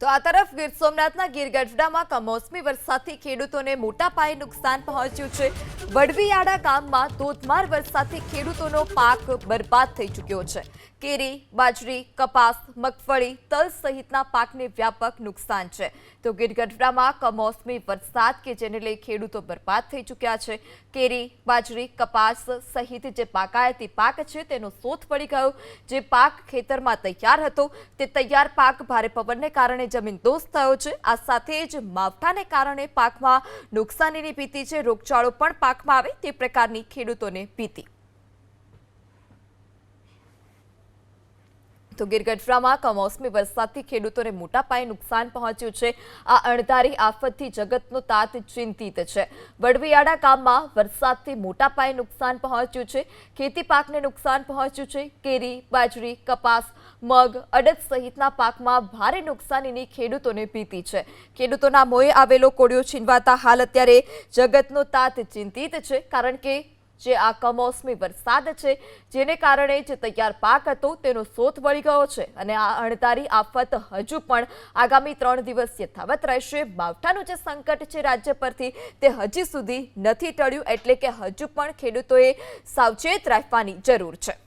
તો આ તરફ ગીર સોમનાથના ગીરગઢડામાં કમોસમી વરસાદથી ખેડૂતોને મોટા પાયે નુકસાન પહોંચ્યું છે। વડવીયાળા ગામમાં ધોધમાર વરસાદથી ખેડૂતોનો પાક બરબાદ થઈ ચૂક્યો છે। કેરી, બાજરી, કપાસ, મગફળી, તલ સહિતના પાકને વ્યાપક નુકસાન છે। તો ગીરગઢડામાં કમોસમી વરસાદ કે જેને લઈ ખેડૂતો બરબાદ થઈ ચૂક્યા છે। કેરી, બાજરી, કપાસ સહિત જે બાગાયતી પાક છે તેનો સોથ પડી ગયો। જે પાક ખેતરમાં તૈયાર હતો તે તૈયાર પાક ભારે પવનને કારણે જમીનદોસ્ત થયો છે। આ સાથે જ માવઠાને કારણે પાકમાં નુકસાનીની ભીતિ છે। રોગચાળો પણ પાકમાં આવે તે પ્રકારની ખેડૂતોને ભીતિ। તો ગીરગઢડામાં કમોસમી વરસાદથી ખેડૂતોને મોટા પાયે નુકસાન પહોંચ્યું છે। આ અણધારી આફતથી જગતનો તાત ચિંતિત છે। વડવીયાળા ગામમાં વરસાદથી મોટા પાયે નુકસાન પહોંચ્યું છે। ખેતી પાકને નુકસાન પહોંચ્યું છે। કેરી, બાજરી, કપાસ, મગ, અડદ સહિતના પાકમાં ભારે નુકસાનીની ખેડૂતોને ભીતિ છે। ખેડૂતોના મોંએ આવેલો કોળિયો છીનવાતા હાલ અત્યારે જગતનો તાત ચિંતિત છે। કારણ કે જે આ કમોસમી વરસાદ છે જેને કારણે જે તૈયાર પાક હતો તેનો સોથ વળી ગયો છે અને આ અણધારી આફત હજુ પણ આગામી 3 દિવસ યથાવત રહેશે। માવઠાનું જે સંકટ છે રાજ્ય પરથી તે હજી સુધી નથી ટળ્યું, એટલે કે હજુ પણ ખેડૂતોએ સાવચેત રહેવાની જરૂર છે।